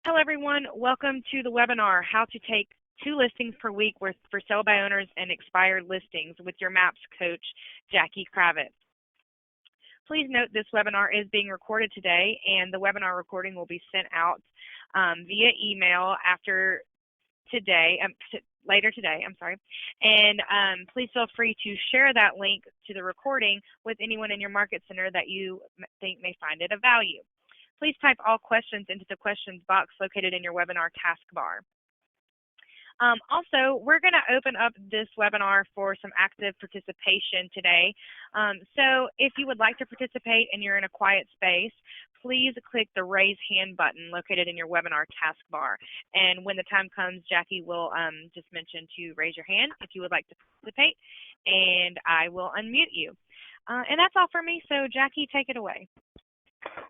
Hello, everyone. Welcome to the webinar, How to Take 2 Listings per Week for Sale by Owners and Expired Listings with your MAPS coach, Jackie Kravitz. Please note this webinar is being recorded today, and the webinar recording will be sent out via email later today, And please feel free to share that link to the recording with anyone in your market center that you think may find it of value. Please type all questions into the questions box located in your webinar taskbar. Also, we're going to open up this webinar for some active participation today. So if you would like to participate and you're in a quiet space, please click the raise hand button located in your webinar taskbar. And when the time comes, Jackie will just mention to raise your hand if you would like to participate, and I will unmute you. And that's all for me, so Jackie, take it away.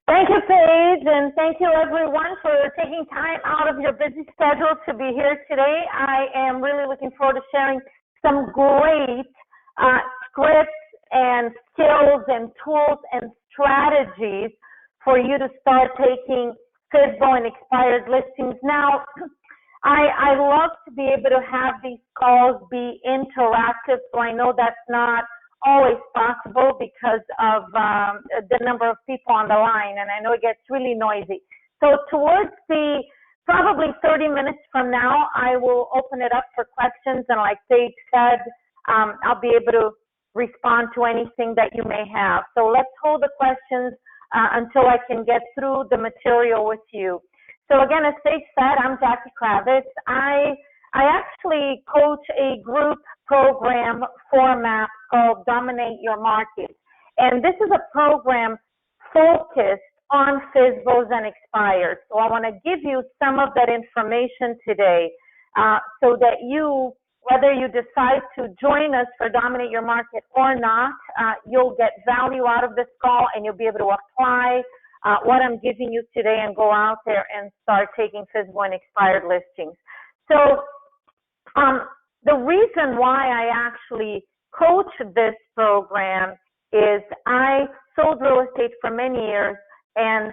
Thank you, Paige, and thank you, everyone, for taking time out of your busy schedule to be here today. I am really looking forward to sharing some great scripts and skills and tools and strategies for you to start taking FSBO and expired listings. Now, I love to be able to have these calls be interactive, so I know that's not always possible because of the number of people on the line, and I know it gets really noisy. So towards probably 30 minutes from now, I will open it up for questions, and like Paige said, I'll be able to respond to anything that you may have. So let's hold the questions until I can get through the material with you. So again, as Paige said, I'm Jackie Kravitz. I actually coach a group program format called Dominate Your Market. And this is a program focused on FSBOs and expires. So I want to give you some of that information today so that you, whether you decide to join us for Dominate Your Market or not, you'll get value out of this call and you'll be able to apply what I'm giving you today and go out there and start taking FSBO and expired listings. So the reason why I actually coach this program is I sold real estate for many years, and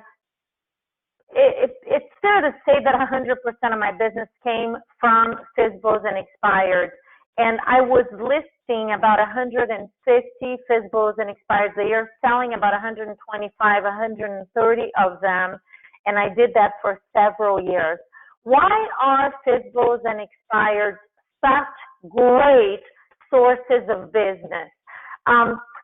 it's fair to say that 100% of my business came from FSBOs and expired. And I was listing about 150 FSBOs and expireds a year, selling about 125, 130 of them, and I did that for several years. Why are FSBOs and expireds such great sources of business?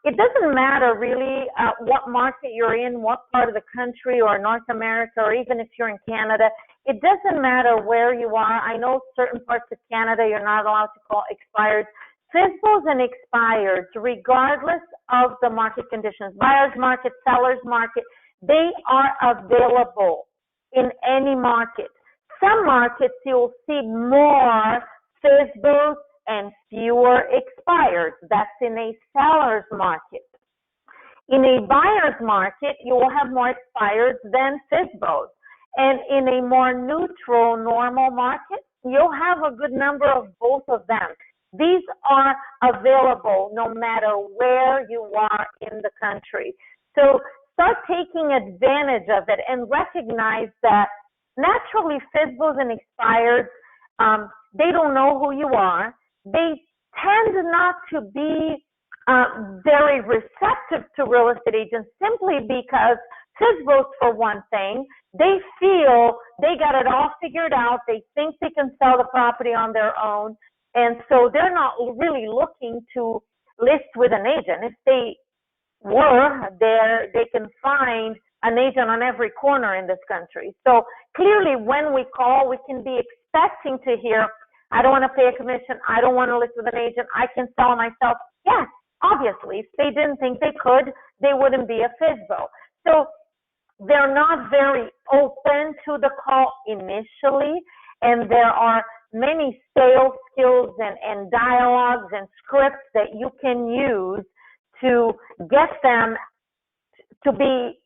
It doesn't matter really what market you're in, what part of the country or North America, or even if you're in Canada. It doesn't matter where you are. I know certain parts of Canada you're not allowed to call expired. FSBOs and expireds, regardless of the market conditions, buyer's market, seller's market, they are available in any market. Some markets you'll see more FSBOs and fewer expires. That's in a seller's market. In a buyer's market, you will have more expires than FSBOs. And in a more neutral, normal market, you'll have a good number of both of them. These are available no matter where you are in the country. So start taking advantage of it and recognize that naturally FSBOs and expires, they don't know who you are. They tend not to be very receptive to real estate agents simply because FSBOs, for one thing, they feel they got it all figured out. They think they can sell the property on their own. And so they're not really looking to list with an agent. If they were, they can find an agent on every corner in this country. So clearly when we call, we can be expecting to hear, I don't want to pay a commission. I don't want to list with an agent. I can sell myself. Yes, obviously, if they didn't think they could, they wouldn't be a FSBO. So they're not very open to the call initially, and there are many sales skills and dialogues and scripts that you can use to get them to be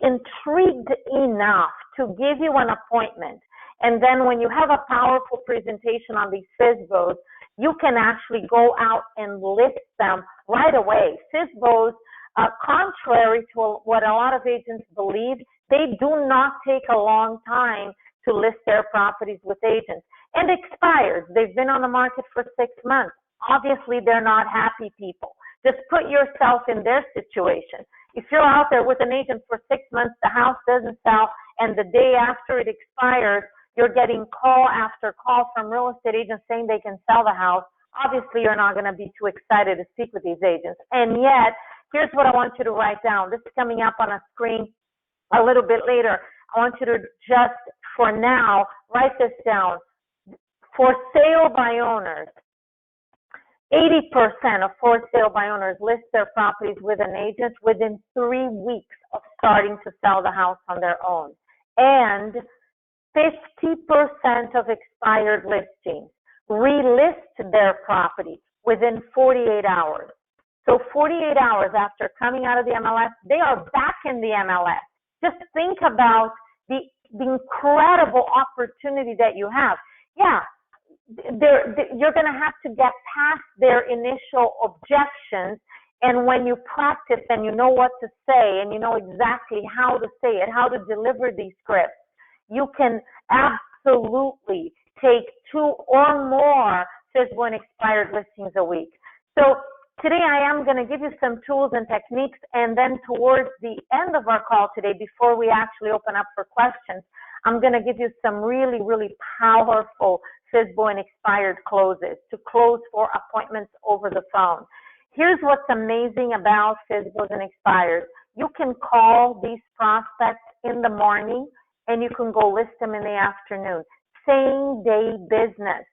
intrigued enough to give you an appointment. And then when you have a powerful presentation on these FSBOs, you can actually go out and list them right away. FSBOs, contrary to what a lot of agents believe, they do not take a long time to list their properties with agents. And expires. They've been on the market for 6 months. Obviously, they're not happy people. Just put yourself in their situation. If you're out there with an agent for 6 months, the house doesn't sell, and the day after it expires, you're getting call after call from real estate agents saying they can sell the house, obviously you're not going to be too excited to speak with these agents. And yet, here's what I want you to write down. This is coming up on a screen a little bit later. I want you to just, for now, write this down. For sale by owners, 80% of for sale by owners list their properties with an agent within 3 weeks of starting to sell the house on their own. And 50% of expired listings relist their property within 48 hours. So 48 hours after coming out of the MLS, they are back in the MLS. Just think about the incredible opportunity that you have. Yeah, you're going to have to get past their initial objections, and when you practice and you know what to say and you know exactly how to say it, how to deliver these scripts, you can absolutely take 2 or more FSBO and expired listings a week. So today I am going to give you some tools and techniques, and then towards the end of our call today, before we actually open up for questions, I'm going to give you some really, really powerful FSBO and expired closes to close for appointments over the phone. Here's what's amazing about FSBOs and expires. You can call these prospects in the morning and you can go list them in the afternoon. Same day business.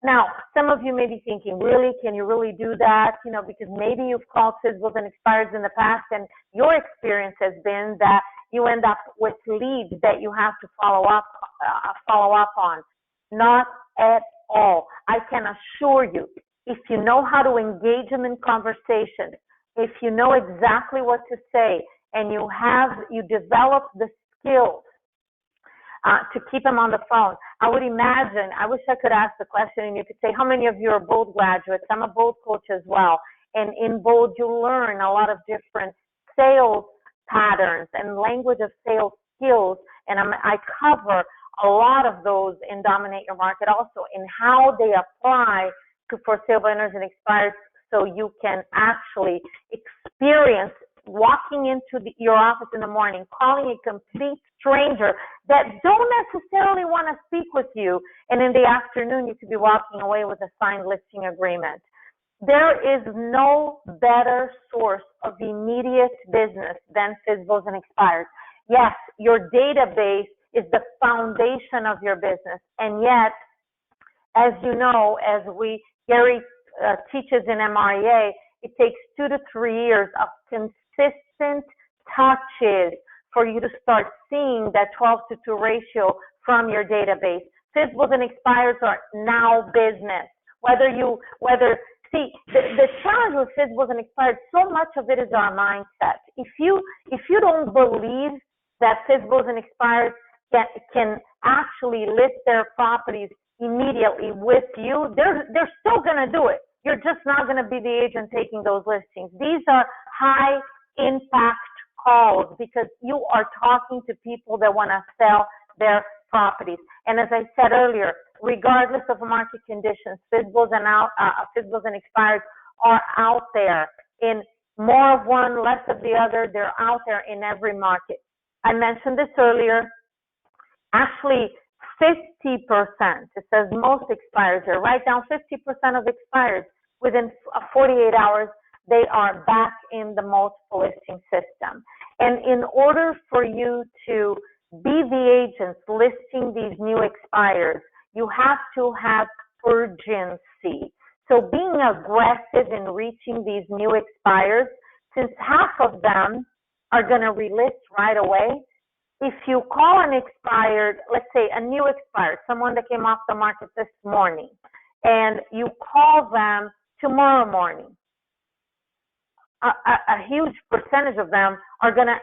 Now, some of you may be thinking, really, can you really do that? You know, because maybe you've called FSBOs and expires in the past and your experience has been that you end up with leads that you have to follow up on. Not at all. I can assure you, if you know how to engage them in conversation, if you know exactly what to say, and you develop the skills to keep them on the phone. I would imagine, I wish I could ask the question and you could say, how many of you are Bold graduates? I'm a Bold coach as well. And in Bold, you learn a lot of different sales patterns and language of sales skills. And I cover a lot of those in Dominate Your Market also, in how they apply to for sale by owners and expires, so you can actually experience walking into your office in the morning, calling a complete stranger that don't necessarily want to speak with you, and in the afternoon you could be walking away with a signed listing agreement. There is no better source of immediate business than FSBOs and expires. Yes, your database is the foundation of your business, and yet, as you know, as Gary teaches in MREA, it takes 2 to 3 years of consistent touches for you to start seeing that 12-to-2 ratio from your database. FSBOs and expires are now business. See, the challenge with FSBOs and expires, so much of it is our mindset. If you don't believe that FSBOs and expires can actually list their properties immediately with you, they're still going to do it. You're just not going to be the agent taking those listings. These are high impact calls because you are talking to people that want to sell their properties. And as I said earlier, regardless of market conditions, FSBOs and expires are out there in more of one, less of the other. They're out there in every market. I mentioned this earlier. Actually, 50%, it says most expires here. Write down 50% of expires. Within 48 hours, they are back in the multiple listing system. And in order for you to be the agents listing these new expires, you have to have urgency. So being aggressive in reaching these new expires, since half of them are going to relist right away, if you call an expired, let's say a new expired, someone that came off the market this morning, and you call them tomorrow morning, a huge percentage of them are going to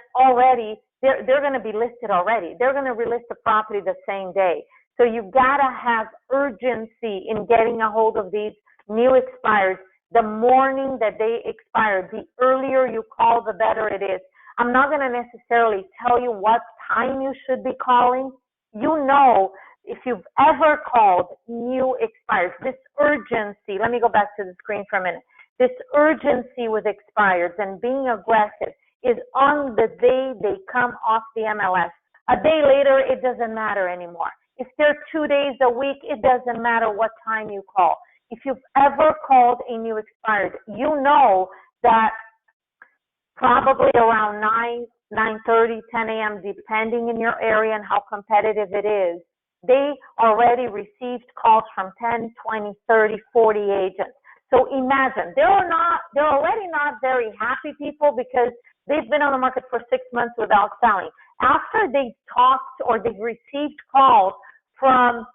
they're going to be listed already. They're going to relist the property the same day. So you've got to have urgency in getting a hold of these new expires. The morning that they expire, the earlier you call, the better it is. I'm not going to necessarily tell you what time you should be calling. You know, if you've ever called new expireds, this urgency, let me go back to the screen for a minute. This urgency with expireds and being aggressive is on the day they come off the MLS. A day later, it doesn't matter anymore. If they're 2 days a week, it doesn't matter what time you call. If you've ever called a new expired, you know that probably around 9:30, 10 a.m., depending in your area and how competitive it is, they already received calls from 10, 20, 30, 40 agents. So imagine, they're already not very happy people because they've been on the market for 6 months without selling. After they've talked or they've received calls from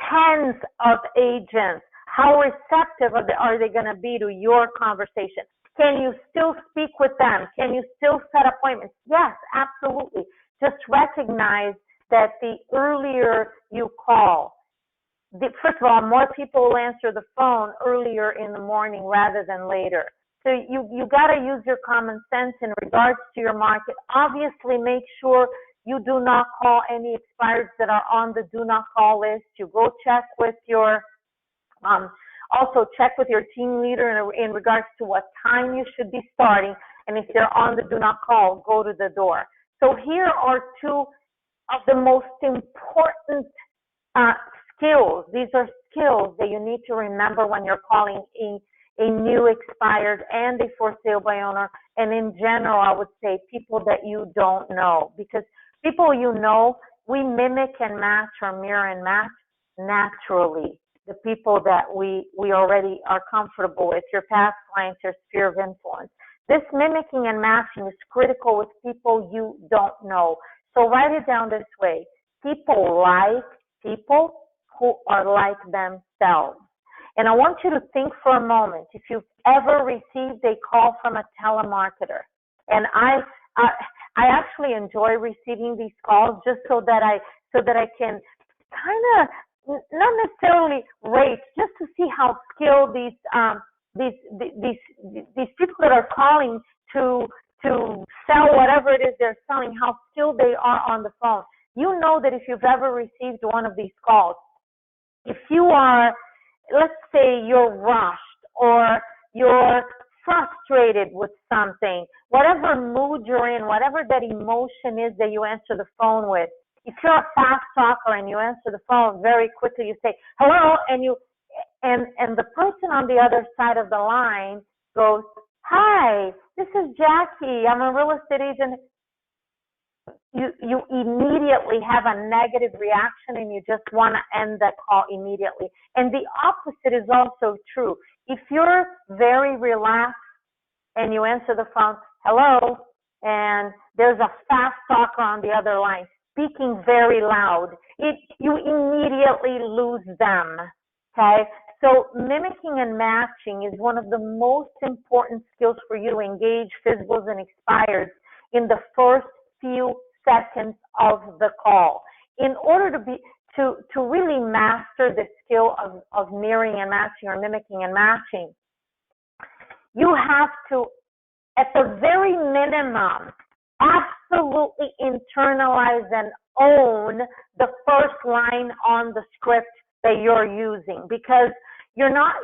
tens of agents, how receptive are they going to be to your conversation? Can you still speak with them? Can you still set appointments? Yes, absolutely. Just recognize that the earlier you call, first of all, more people will answer the phone earlier in the morning rather than later. So you got to use your common sense in regards to your market. Obviously, make sure you do not call any expireds that are on the do not call list. You go check with your also check with your team leader in regards to what time you should be starting. And if they're on the do not call, go to the door. So here are two of the most important skills. These are skills that you need to remember when you're calling a new expired and a for sale by owner. And in general, I would say people that you don't know, because people you know, we mimic and match or mirror and match naturally. The people that we already are comfortable with, your past clients, your sphere of influence. This mimicking and matching is critical with people you don't know. So write it down this way. People like people who are like themselves. And I want you to think for a moment, if you've ever received a call from a telemarketer, and I actually enjoy receiving these calls just so that I can kind of not necessarily rate, just to see how skilled these people that are calling to sell whatever it is they're selling, how skilled they are on the phone. You know that if you've ever received one of these calls, if you are, let's say you're rushed or you're frustrated with something, whatever mood you're in, whatever that emotion is that you answer the phone with, if you're a fast talker and you answer the phone very quickly, you say, hello, and the person on the other side of the line goes, hi, this is Jackie, I'm a real estate agent. You immediately have a negative reaction and you just want to end that call immediately. And the opposite is also true. If you're very relaxed and you answer the phone, hello, and there's a fast talker on the other line speaking very loud, you immediately lose them, okay? So mimicking and matching is one of the most important skills for you to engage FSBOs and expireds in the first few seconds of the call. In order to really master the skill of mirroring and matching or mimicking and matching, you have to, at the very minimum, absolutely internalize and own the first line on the script that you're using, because you're not,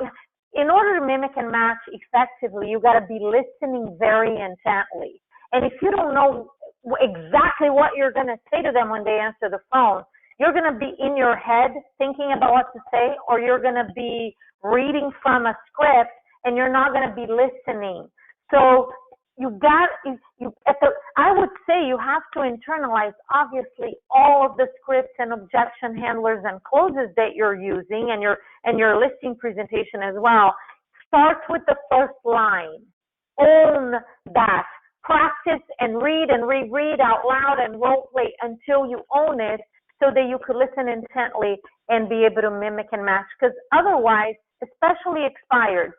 in order to mimic and match effectively, you got to be listening very intently. And if you don't know exactly what you're going to say to them when they answer the phone, you're going to be in your head thinking about what to say, or you're going to be reading from a script and you're not going to be listening. So I would say you have to internalize, obviously, all of the scripts and objection handlers and closes that you're using, and your listing presentation as well. Start with the first line. Own that. Practice and read and reread out loud and role play until you own it, so that you could listen intently and be able to mimic and match. Because otherwise, especially expired,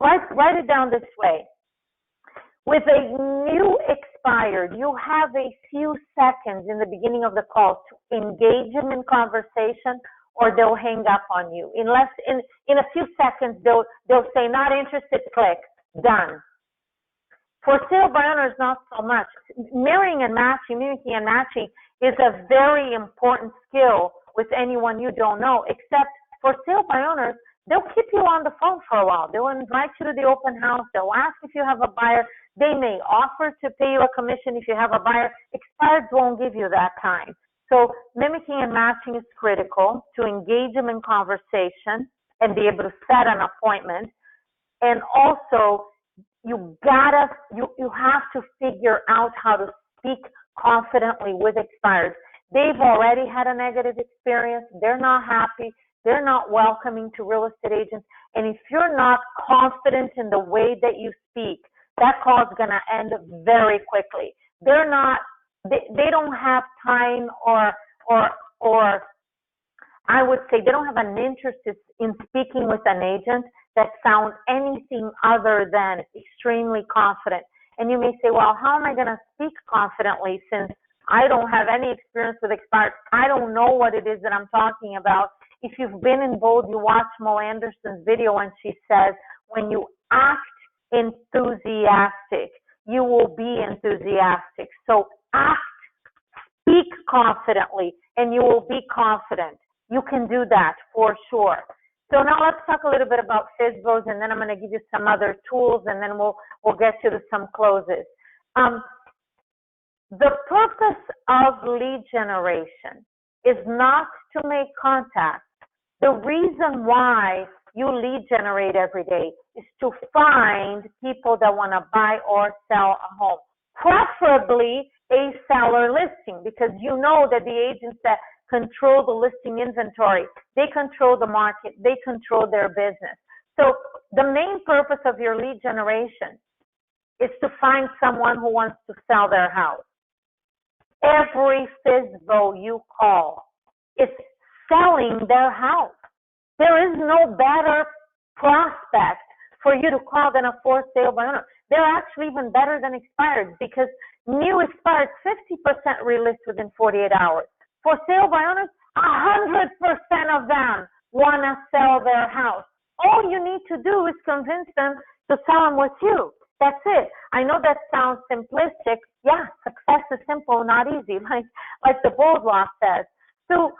write it down this way. With a new expired, you have a few seconds in the beginning of the call to engage them in conversation, or they'll hang up on you. In a few seconds, they'll say, not interested, click, done. For sale by owners, not so much. Mirroring and matching, mimicking and matching is a very important skill with anyone you don't know, except for sale by owners. They'll keep you on the phone for a while. They'll invite you to the open house. They'll ask if you have a buyer. They may offer to pay you a commission if you have a buyer. Expireds won't give you that time. So mimicking and matching is critical to engage them in conversation and be able to set an appointment. And also, you have to figure out how to speak confidently with expireds. They've already had a negative experience. They're not happy. They're not welcoming to real estate agents. And if you're not confident in the way that you speak, that call is going to end very quickly. They don't have time or I would say they don't have an interest in speaking with an agent that sounds anything other than extremely confident. And you may say, well, how am I going to speak confidently since I don't have any experience with expireds? I don't know what it is that I'm talking about. If you've been in Bold, you watch Mo Anderson's video and she says, when you act enthusiastic, you will be enthusiastic. So act, speak confidently, and you will be confident. You can do that for sure. So now let's talk a little bit about FSBOs, and then I'm going to give you some other tools, and then we'll get you to some closes. The purpose of lead generation is not to make contact. The reason why you lead generate every day is to find people that want to buy or sell a home, preferably a seller listing, because you know that the agents that control the listing inventory, they control the market, they control their business. So the main purpose of your lead generation is to find someone who wants to sell their house. Every FSBO you call is selling their house. There is no better prospect for you to call than a for sale by owner. They're actually even better than expired, because new expired 50% relist within 48 hours. For sale by owners, 100% of them want to sell their house. All you need to do is convince them to sell them with you. That's it. I know that sounds simplistic. Yeah, success is simple, not easy, like the Bold Law says. So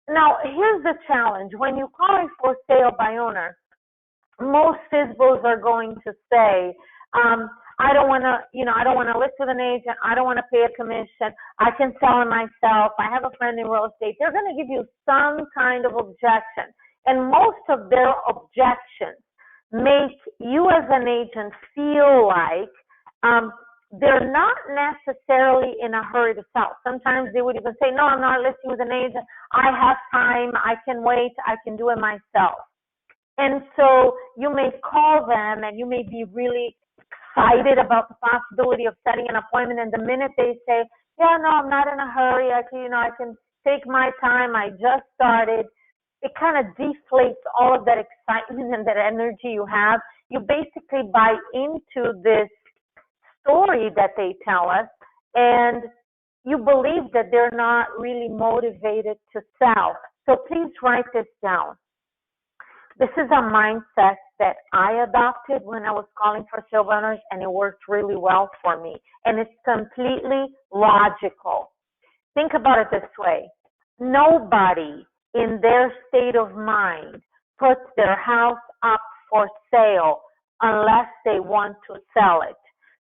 now here's the challenge. When you call a for sale by owner, most FSBOs are going to say, I don't want to list with an agent. I don't want to pay a commission. I can sell it myself. I have a friend in real estate. They're going to give you some kind of objection. And most of their objections make you as an agent feel like they're not necessarily in a hurry to sell. Sometimes they would even say, no, I'm not listing with an agent. I have time. I can wait. I can do it myself. And so you may call them and you may be really excited about the possibility of setting an appointment. And the minute they say, yeah, no, I'm not in a hurry. I can take my time. I just started. It kind of deflates all of that excitement and that energy you have. You basically buy into this story that they tell us, and you believe that they're not really motivated to sell. So please write this down. This is a mindset that I adopted when I was calling for sale by owners, and it worked really well for me. And it's completely logical. Think about it this way. Nobody in their state of mind puts their house up for sale unless they want to sell it.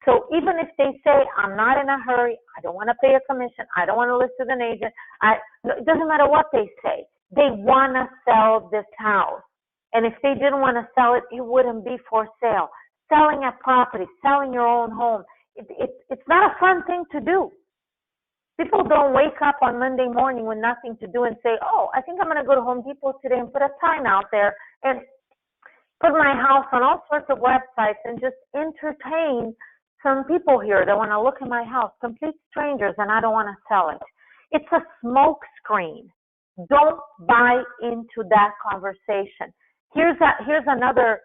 So even if they say, I'm not in a hurry, I don't want to pay a commission, I don't want to list with an agent, it doesn't matter what they say. They want to sell this house. And if they didn't want to sell it, it wouldn't be for sale. Selling a property, selling your own home, it's not a fun thing to do. People don't wake up on Monday morning with nothing to do and say, oh, I think I'm going to go to Home Depot today and put a sign out there and put my house on all sorts of websites and just entertain some people here that want to look at my house, complete strangers, and I don't want to sell it. It's a smoke screen. Don't buy into that conversation. Here's another,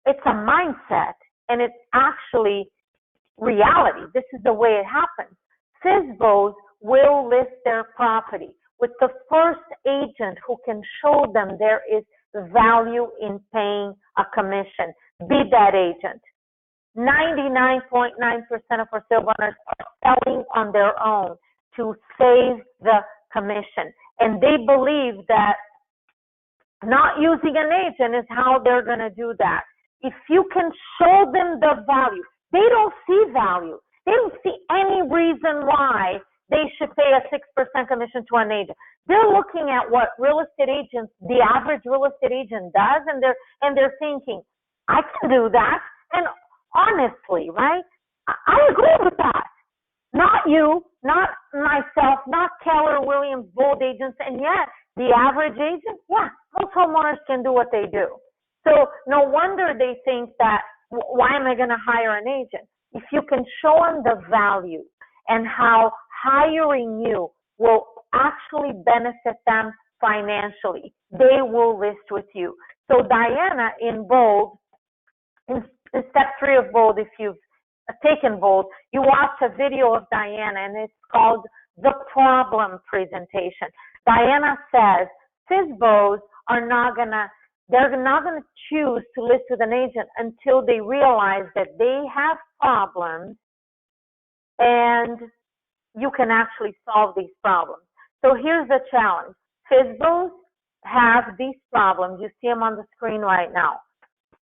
it's a mindset, and it's actually reality. This is the way it happens. FSBOs will list their property with the first agent who can show them there is value in paying a commission. Be that agent. 99.9% of for sale owners are selling on their own. to save the commission. And they believe that not using an agent is how they're going to do that. If you can show them the value, they don't see value. They don't see any reason why they should pay a 6% commission to an agent. They're looking at what real estate agents, the average real estate agent does, and they're thinking, I can do that. And honestly, right, I agree with that. Not you, not myself, not Keller Williams Bold agents, and yet the average agent, yeah, most homeowners can do what they do. So no wonder they think that, why am I going to hire an agent? If you can show them the value and how hiring you will actually benefit them financially, they will list with you. So Diana in Bold, in step 3 of Bold, if you've taken Bold, you watch a video of Diana, and it's called The Problem Presentation. Diana says FSBOs are not gonna, they're not gonna choose to list with an agent until they realize that they have problems and you can actually solve these problems. So here's the challenge. FSBOs have these problems. You see them on the screen right now.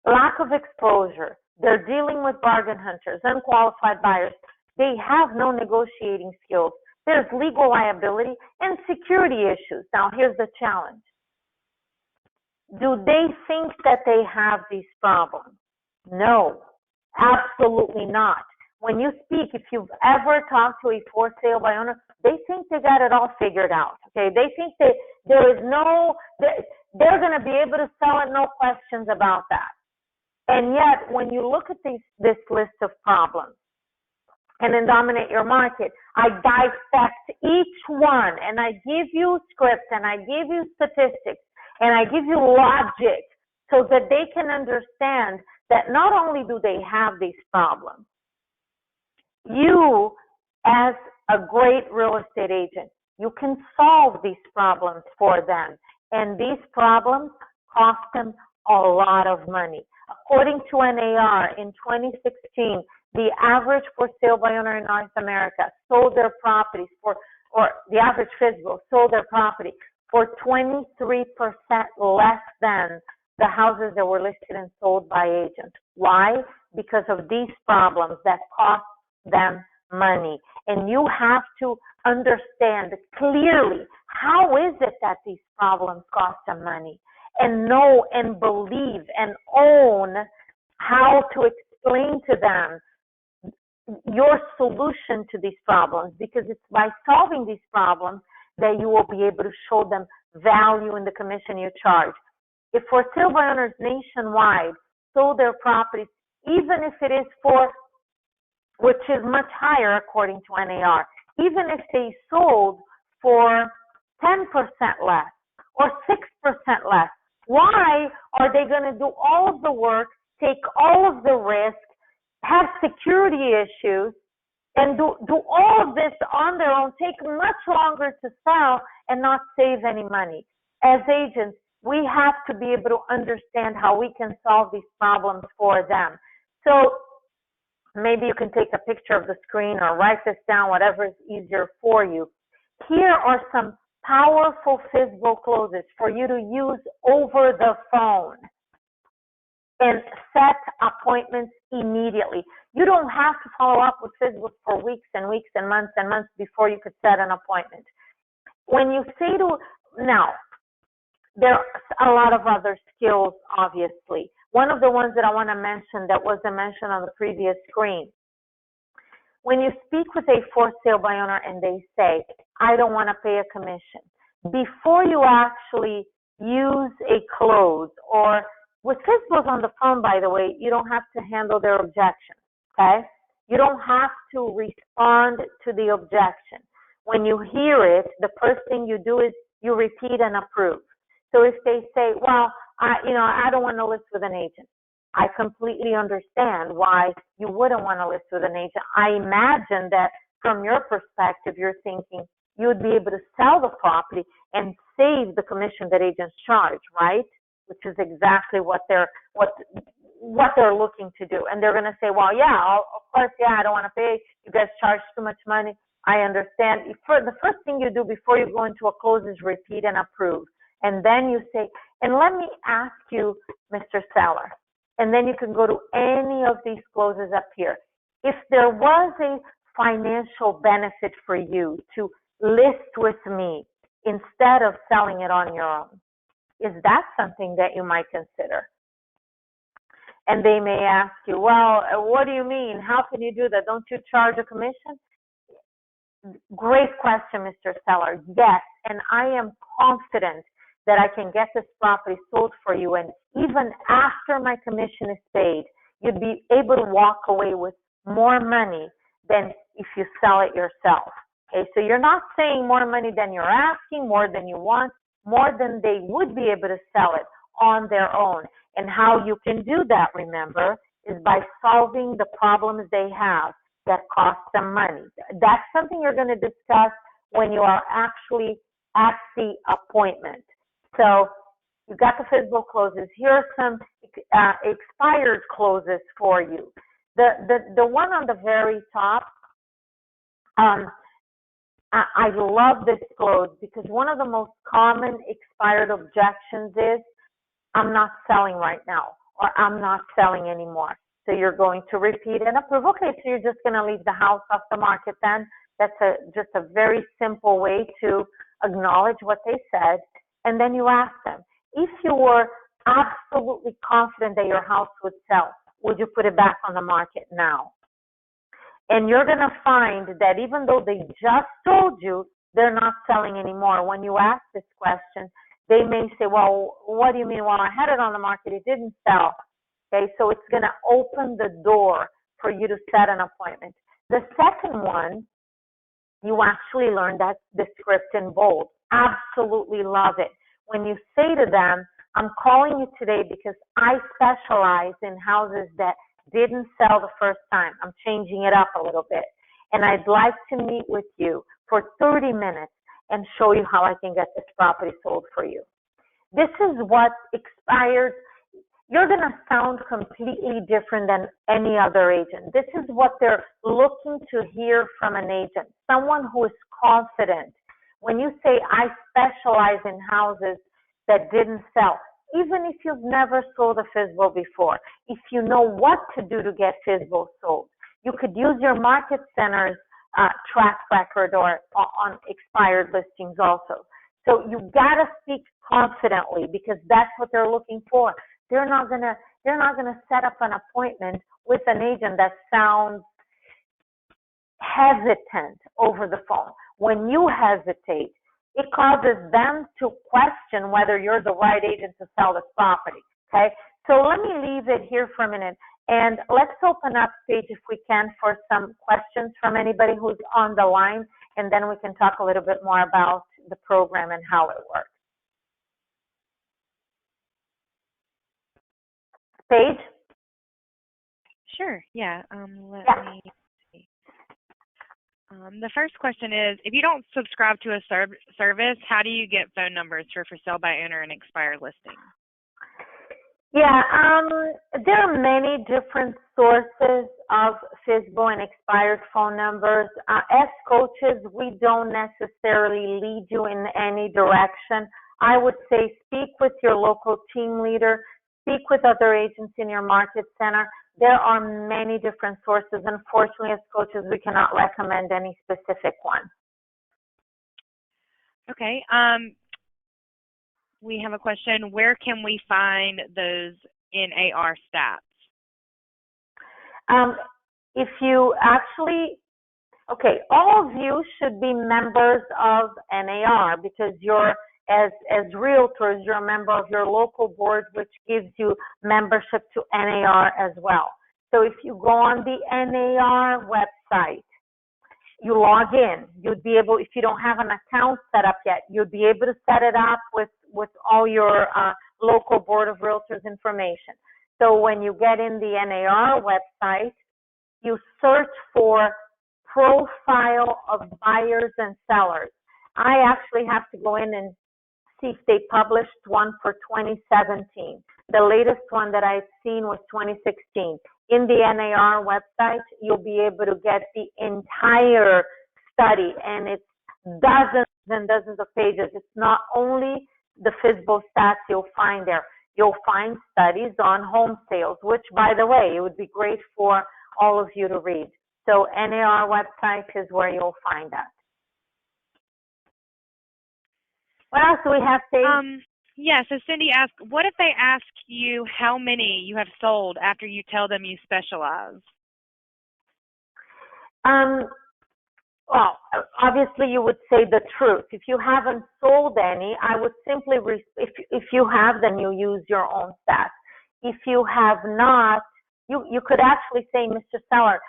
Lack of exposure. They're dealing with bargain hunters, unqualified buyers. They have no negotiating skills. There's legal liability and security issues. Now, here's the challenge. Do they think that they have these problems? No, absolutely not. When you speak, if you've ever talked to a for sale by owner, they think they got it all figured out. Okay, they think that there is no, they're going to be able to sell it, no questions about that. And yet, when you look at this list of problems, and in Dominate Your Market, I dissect each one, and I give you scripts, and I give you statistics, and I give you logic so that they can understand that not only do they have these problems, you, as a great real estate agent, you can solve these problems for them. And these problems cost them a lot of money. According to NAR, in 2016, the average for sale by owner in North America sold their properties for, or the average FSBO sold their property for 23% less than the houses that were listed and sold by agents. Why? Because of these problems that cost them money. And you have to understand clearly, how is it that these problems cost them money? And know and believe and own how to explain to them your solution to these problems, because it's by solving these problems that you will be able to show them value in the commission you charge. If for sale by owners nationwide sold their properties, even if it is for, which is much higher according to NAR, even if they sold for 10% less or 6% less, why are they going to do all of the work, take all of the risk, have security issues, and do all of this on their own, take much longer to sell, and not save any money? As agents, we have to be able to understand how we can solve these problems for them. So maybe you can take a picture of the screen or write this down, whatever is easier for you. Here are some powerful FSBO closes for you to use over the phone and set appointments immediately. You don't have to follow up with FSBO for weeks and weeks and months before you could set an appointment. When you say to, now, there are a lot of other skills, obviously. One of the ones that I want to mention that wasn't mentioned on the previous screen. When you speak with a for sale by owner and they say, I don't want to pay a commission, before you actually use a close, or with FSBOs on the phone, by the way, you don't have to handle their objection, okay? You don't have to respond to the objection. When you hear it, the first thing you do is you repeat and approve. So if they say, well, I don't want to list with an agent, I completely understand why you wouldn't want to list with an agent. I imagine that from your perspective, you're thinking you would be able to sell the property and save the commission that agents charge, right? Which is exactly what they're looking to do. And they're going to say, well, yeah, of course, yeah, I don't want to pay. You guys charge too much money. I understand. For the first thing you do before you go into a close is repeat and approve. And then you say, and let me ask you, Mr. Seller, and then you can go to any of these closes up here. If there was a financial benefit for you to list with me instead of selling it on your own, is that something that you might consider? And they may ask you, well, what do you mean? How can you do that? Don't you charge a commission? Great question, Mr. Seller. Yes, and I am confident that I can get this property sold for you, and even after my commission is paid, you'd be able to walk away with more money than if you sell it yourself. Okay, so you're not saying more money than you're asking, more than you want, more than they would be able to sell it on their own. And how you can do that, remember, is by solving the problems they have that cost them money. That's something you're going to discuss when you are actually at the appointment. So you've got the FSBO closes. Here are some expired closes for you. The one on the very top, I love this close because one of the most common expired objections is, I'm not selling right now, or I'm not selling anymore. So you're going to repeat and approve. Okay, so you're just going to leave the house off the market then. That's just a very simple way to acknowledge what they said. And then you ask them, if you were absolutely confident that your house would sell, would you put it back on the market now? And you're going to find that even though they just told you they're not selling anymore, when you ask this question, they may say, well, what do you mean? Well, I had it on the market, it didn't sell. Okay, so it's going to open the door for you to set an appointment. The second one, you actually learn that the script in bold. Absolutely love it. When you say to them, I'm calling you today because I specialize in houses that didn't sell the first time. I'm changing it up a little bit. And I'd like to meet with you for 30 minutes and show you how I can get this property sold for you. This is what expired. You're going to sound completely different than any other agent. This is what they're looking to hear from an agent, someone who is confident. When you say, I specialize in houses that didn't sell, even if you've never sold a FSBO before, if you know what to do to get FSBO sold, you could use your market center's track record or on expired listings also. So you gotta speak confidently because that's what they're looking for. They're not gonna set up an appointment with an agent that sounds hesitant over the phone. When you hesitate, it causes them to question whether you're the right agent to sell this property. Okay, so let me leave it here for a minute. And let's open up stage, if we can, for some questions from anybody who's on the line, and then we can talk a little bit more about the program and how it works. Paige? Sure, yeah. Let me see. The first question is, if you don't subscribe to a service, how do you get phone numbers for sale by owner and expired listings? Yeah, there are many different sources of FSBO and expired phone numbers. As coaches, we don't necessarily lead you in any direction. I would say speak with your local team leader, speak with other agents in your market center. There are many different sources. Unfortunately, as coaches, we cannot recommend any specific one. Okay. We have a question. Where can we find those NAR stats? If you actually, okay, all of you should be members of NAR because you're, as realtors, you're a member of your local board, which gives you membership to NAR as well. So if you go on the NAR website, you log in, you'd be able, if you don't have an account set up yet, you'd be able to set it up with all your local board of realtors information. So when you get in the NAR website, you search for profile of buyers and sellers. I actually have to go in and see if they published one for 2017. The latest one that I've seen was 2016. In the NAR website, you'll be able to get the entire study, and it's dozens and dozens of pages. It's not only the FSBO stats you'll find there. You'll find studies on home sales, which, by the way, it would be great for all of you to read. So NAR website is where you'll find that. What else do we have, Paige? Yeah, so Cindy asked, what if they ask you how many you have sold after you tell them you specialize? Well, obviously you would say the truth. If you haven't sold any, I would simply, if you have, then you use your own stats. If you have not, you could actually say, Mr. Seller,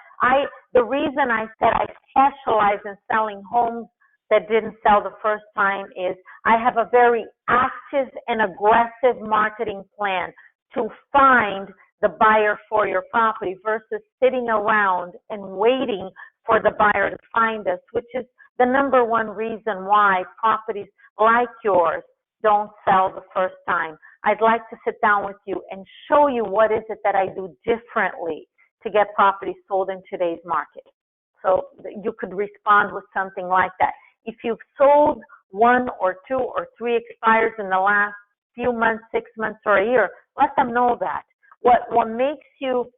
the reason I said I specialize in selling homes that didn't sell the first time is I have a very active and aggressive marketing plan to find the buyer for your property versus sitting around and waiting for the buyer to find us, which is the number one reason why properties like yours don't sell the first time. I'd like to sit down with you and show you what is it that I do differently to get properties sold in today's market. So you could respond with something like that. If you've sold 1 or 2 or 3 expires in the last few months, 6 months or a year, let them know that. What makes you,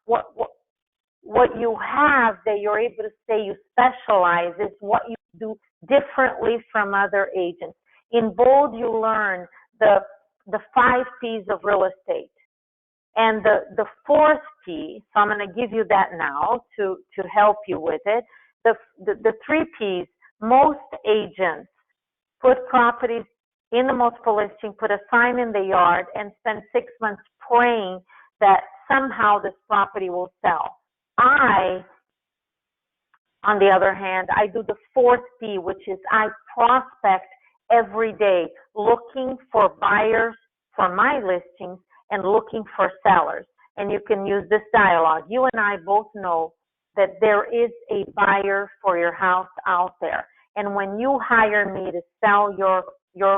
what you have that you're able to say you specialize is what you do differently from other agents. In bold, you learn the 5 P's of real estate. And the 4th P, so I'm going to give you that now to help you with it. The 3 P's, most agents put properties in the multiple listing, put a sign in the yard, and spend 6 months praying that somehow this property will sell. I, on the other hand, I do the 4th P, which is I prospect every day looking for buyers for my listings and looking for sellers. And you can use this dialogue. You and I both know that there is a buyer for your house out there. And when you hire me to sell your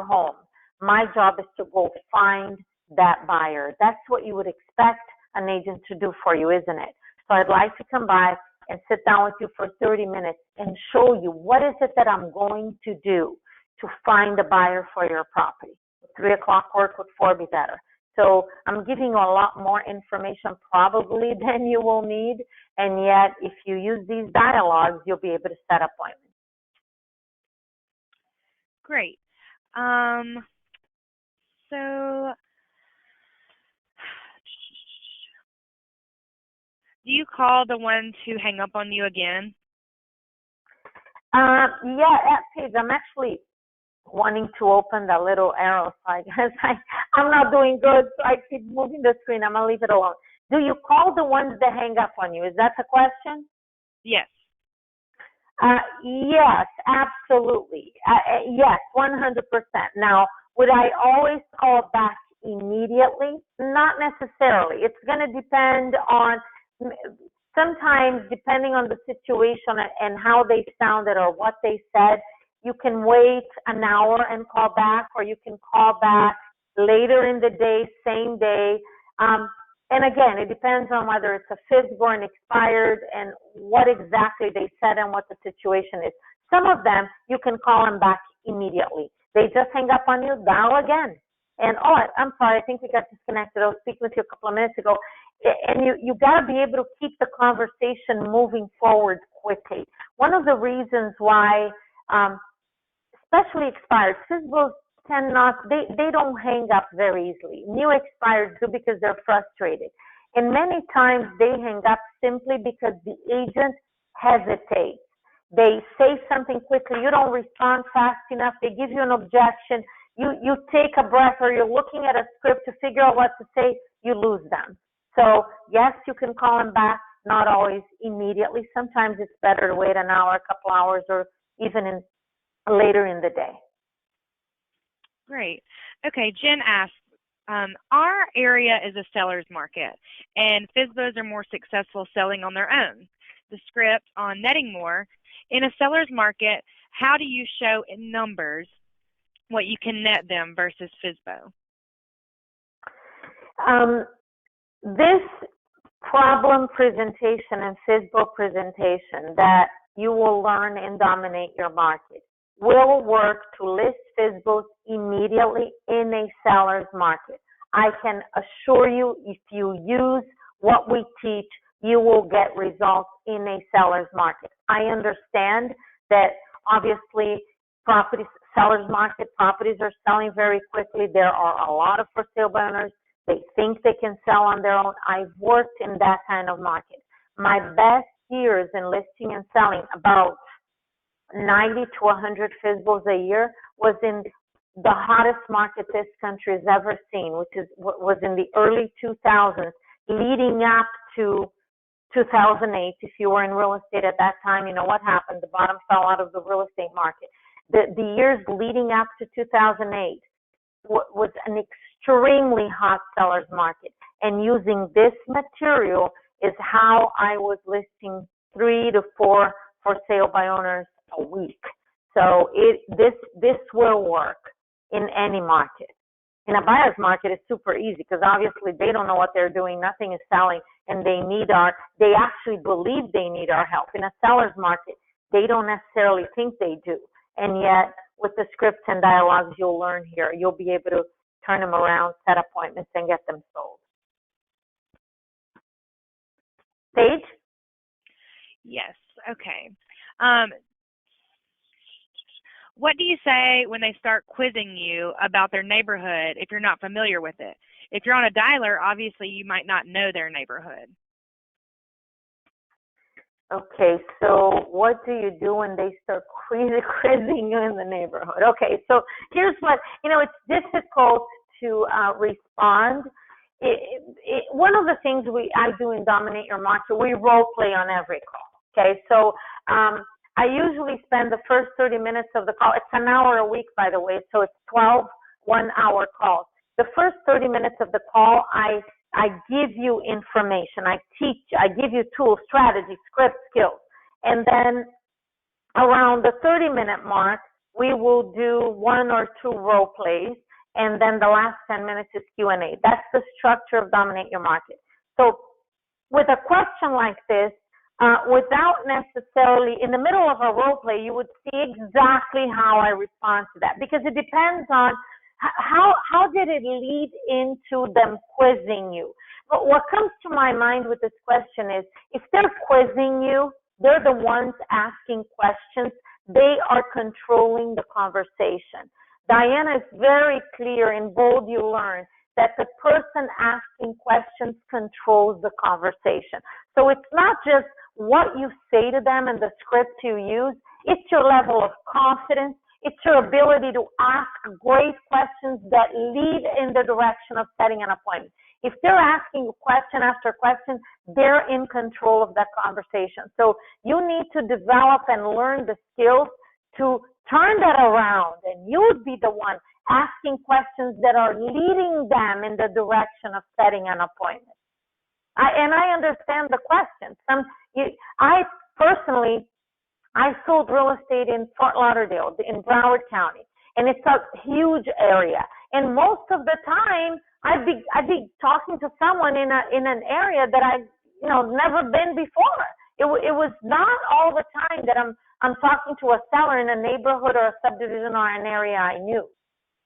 home, my job is to go find that buyer. That's what you would expect an agent to do for you, isn't it? So I'd like to come by and sit down with you for 30 minutes and show you what is it that I'm going to do to find a buyer for your property. 3 o'clock work, would 4 be better? So I'm giving you a lot more information probably than you will need, and yet if you use these dialogues, you'll be able to set appointments. Great. So do you call the ones who hang up on you again? Yeah, Paige, I'm actually wanting to open the little arrow, so I guess I'm not doing good, so I keep moving the screen. I'm going to leave it alone. Do you call the ones that hang up on you? Is that the question? Yes. Yes, absolutely. Yes, 100%. Now, would I always call back immediately? Not necessarily. It's going to depend on, sometimes depending on the situation and how they sounded or what they said, you can wait an hour and call back, or you can call back later in the day, same day. And again, it depends on whether it's a FSBO and expired and what exactly they said and what the situation is. Some of them, you can call them back immediately. They just hang up on you, dial again. And, oh, I'm sorry, I think we got disconnected. I was speaking with you a couple of minutes ago. And you got to be able to keep the conversation moving forward quickly. One of the reasons why, especially expired, FSBOs tend not, they don't hang up very easily. New expireds do because they're frustrated. And many times they hang up simply because the agent hesitates. They say something quickly, you don't respond fast enough, they give you an objection, you take a breath, or you're looking at a script to figure out what to say, you lose them. So yes, you can call them back, not always immediately. Sometimes it's better to wait an hour, a couple hours, or even later in the day. Great. Okay, Jen asks, our area is a seller's market, and FSBOs are more successful selling on their own. The script on netting more. In a seller's market, how do you show in numbers what you can net them versus FSBO? This problem presentation and FSBO presentation that you will learn and dominate your market. Will work to list FSBOs immediately in a seller's market. I can assure you, if you use what we teach, you will get results in a seller's market. I understand that obviously sellers market properties are selling very quickly. There are a lot of for sale by owners. They think they can sell on their own. I've worked in that kind of market. My best years in listing and selling, about 90 to 100 FSBOs a year, was in the hottest market this country has ever seen, which was in the early 2000s, leading up to 2008. If you were in real estate at that time, you know what happened. The bottom fell out of the real estate market. The years leading up to 2008 was an extremely hot seller's market. And using this material is how I was listing 3 to 4 for sale by owners a week. So this will work in any market. In a buyer's market, it's super easy because obviously they don't know what they're doing. Nothing is selling, and they actually believe they need our help. In a seller's market, they don't necessarily think they do. And yet, with the scripts and dialogues you'll learn here, you'll be able to turn them around, set appointments, and get them sold. Paige? Yes. Okay. What do you say when they start quizzing you about their neighborhood if you're not familiar with it? If you're on a dialer, obviously you might not know their neighborhood. Okay, so what do you do when they start quizzing you in the neighborhood? Okay, so here's what, it's difficult to respond. One of the things I do in Dominate Your Market, we role play on every call. Okay, so I usually spend the first 30 minutes of the call. It's an hour a week, by the way, so it's 12 one-hour calls. The first 30 minutes of the call, I give you information. I give you tools, strategies, script, skills. And then around the 30-minute mark, we will do 1 or 2 role plays. And then the last 10 minutes is Q&A. That's the structure of Dominate Your Market. So with a question like this, without necessarily, in the middle of a role play, you would see exactly how I respond to that, because it depends on how did it lead into them quizzing you. But what comes to my mind with this question is, if they're quizzing you, they're the ones asking questions, they are controlling the conversation. Diana is very clear, in bold you learn, that the person asking questions controls the conversation. So it's not just what you say to them and the script you use, it's your level of confidence, it's your ability to ask great questions that lead in the direction of setting an appointment. If they're asking you question after question, they're in control of that conversation. So you need to develop and learn the skills to turn that around, and you would be the one asking questions that are leading them in the direction of setting an appointment. I understand the questions. I personally sold real estate in Fort Lauderdale, in Broward County, and it's a huge area. And most of the time, I'd be talking to someone in an area that I've never been before. It was not all the time that I'm talking to a seller in a neighborhood or a subdivision or an area I knew.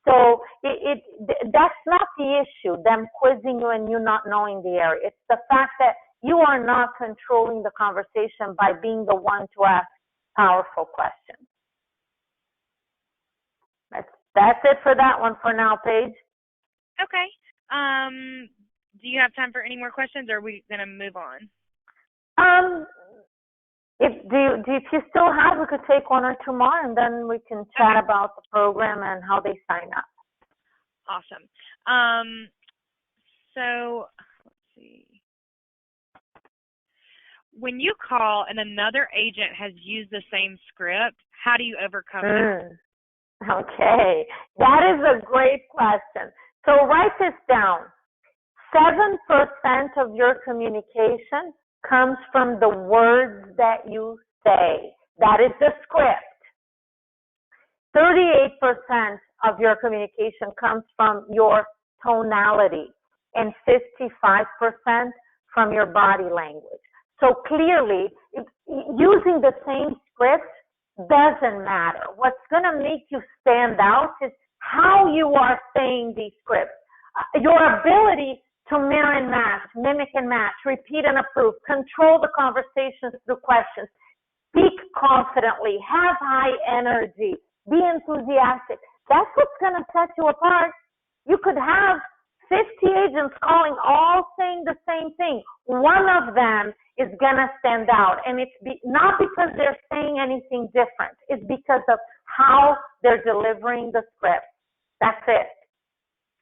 So that's not the issue, them quizzing you and you not knowing the area. It's the fact that you are not controlling the conversation by being the one to ask powerful questions. That's it for that one for now, Paige. Okay. Do you have time for any more questions, or are we going to move on? If you still have, we could take 1 or 2 more, and then we can chat about the program and how they sign up. Awesome. So let's see. When you call and another agent has used the same script, how do you overcome that? Okay, that is a great question. So write this down. 7% of your communication comes from the words that you say. That is the script. 38% of your communication comes from your tonality, and 55% from your body language. So clearly, using the same script doesn't matter. What's going to make you stand out is how you are saying these scripts. Your ability to mirror and match, mimic and match, repeat and approve, control the conversations through questions, speak confidently, have high energy, be enthusiastic. That's what's going to set you apart. You could have 50 agents calling, all saying the same thing. One of them is going to stand out, and it's not because they're saying anything different. It's because of how they're delivering the script. That's it.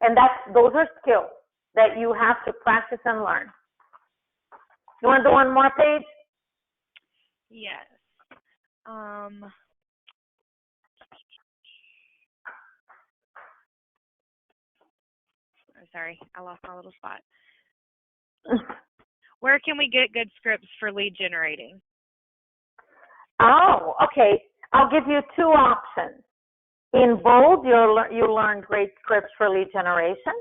And those are skills that you have to practice and learn. You want to do one more page? Yes. Sorry, I lost my little spot. Where can we get good scripts for lead generating? Oh, okay. I'll give you two options. In Bold, you learn great scripts for lead generation.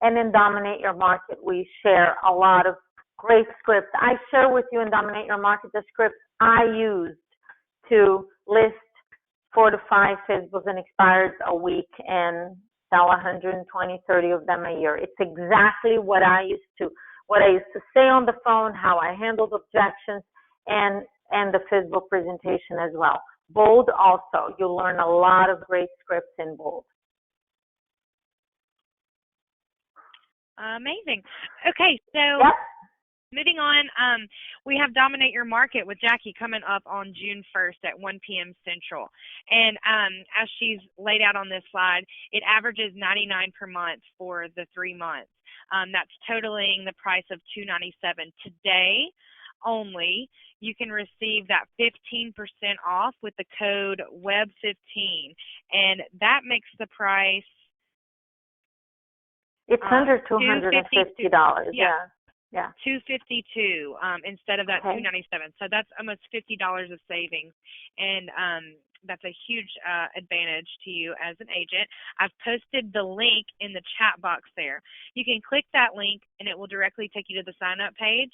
And in Dominate Your Market, we share a lot of great scripts. I share with you in Dominate Your Market the scripts I used to list 4 to 5 FSBOs and expires a week and sell 120, 30 of them a year. It's exactly what I used to say on the phone, how I handled objections, and the FSBO presentation as well. Bold also, you'll learn a lot of great scripts in Bold. Amazing. Okay, so yep. Moving on, we have Dominate Your Market with Jackie coming up on June 1st at 1 p.m. Central. And as she's laid out on this slide, it averages $99 per month for the 3 months. That's totaling the price of $297. Today only, you can receive that 15% off with the code WEB15. And that makes the price... It's under $250. Yeah. $252 instead of that $297. So that's almost $50 of savings, and that's a huge advantage to you as an agent. I've posted the link in the chat box there. You can click that link, and it will directly take you to the sign-up page,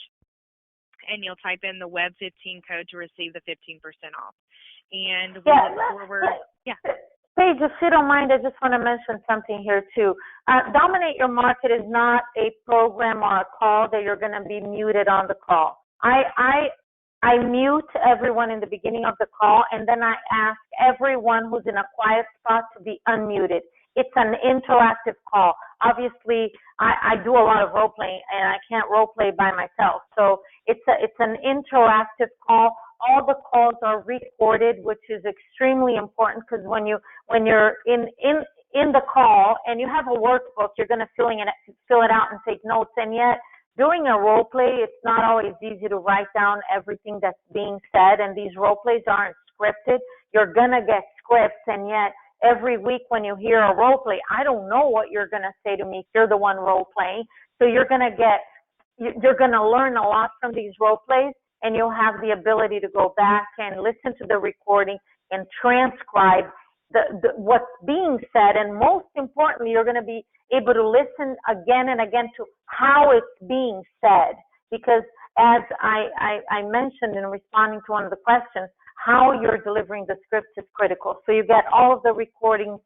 and you'll type in the WEB15 code to receive the 15% off. And we look forward. Yeah. Paige, if you don't mind, I just want to mention something here too. Dominate Your Market is not a program or a call that you're going to be muted on the call. I mute everyone in the beginning of the call, and then I ask everyone who's in a quiet spot to be unmuted. It's an interactive call. Obviously, I do a lot of role playing, and I can't role play by myself. So it's an interactive call. All the calls are recorded, which is extremely important, because when you're in the call and you have a workbook, you're going to fill it out and take notes. And yet, during a role play, it's not always easy to write down everything that's being said. And these role plays aren't scripted. You're going to get scripts, and yet every week when you hear a role play, I don't know what you're going to say to me if you're the one role playing. So you're going to learn a lot from these role plays. And you'll have the ability to go back and listen to the recording and transcribe what's being said. And most importantly, you're going to be able to listen again and again to how it's being said. Because as I mentioned in responding to one of the questions, how you're delivering the script is critical. So you get all of the recordings.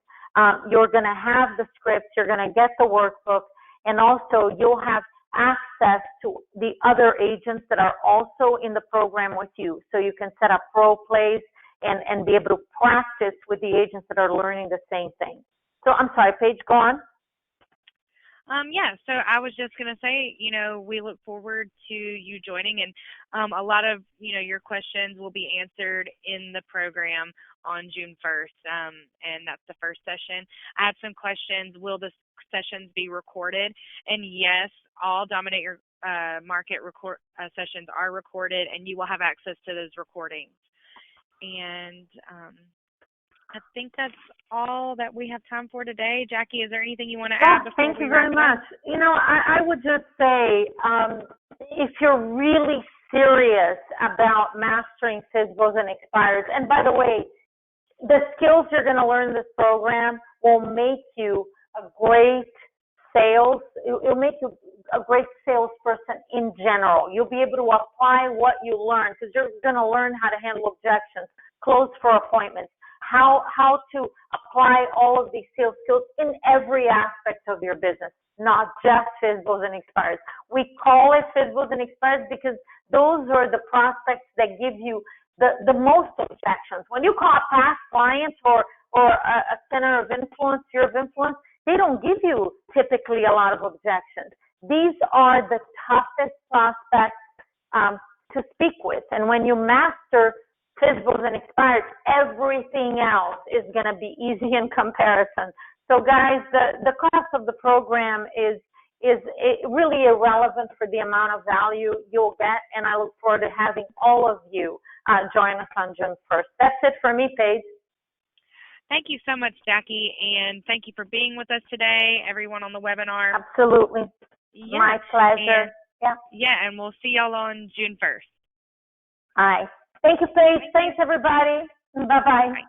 You're going to have the scripts. You're going to get the workbook. And also you'll have access to the other agents that are also in the program with you. So you can set up role plays and be able to practice with the agents that are learning the same thing. So I'm sorry, Paige, go on. Yeah, so I was just going to say, we look forward to you joining, and a lot of, your questions will be answered in the program on June 1st, and that's the first session. I have some questions. Will the sessions be recorded? And yes, all Dominate Your Market sessions are recorded, and you will have access to those recordings. And I think that's all that we have time for today. Jackie, is there anything you want to add? Thank you very much. I would just say, if you're really serious about mastering FSBOs and expires, and by the way, the skills you're going to learn in this program will make you a great sales. It'll make you a great salesperson in general. You'll be able to apply what you learn because you're going to learn how to handle objections, close for appointments, how to apply all of these sales skills in every aspect of your business, not just FSBOs and expires. We call it FSBOs and expires because those are the prospects that give you the most objections. When you call a past client or a center of influence, sphere of influence, they don't give you typically a lot of objections. These are the toughest prospects to speak with. And when you master FSBOs and expires, everything else is going to be easy in comparison. So guys, the cost of the program is really irrelevant for the amount of value you'll get, and I look forward to having all of you join us on June 1st. That's it for me, Paige. Thank you so much, Jackie, and thank you for being with us today, everyone on the webinar. Absolutely. Yeah. My pleasure. And we'll see y'all on June 1st. All right. Thank you, Paige. Thanks, everybody. Bye-bye. Bye.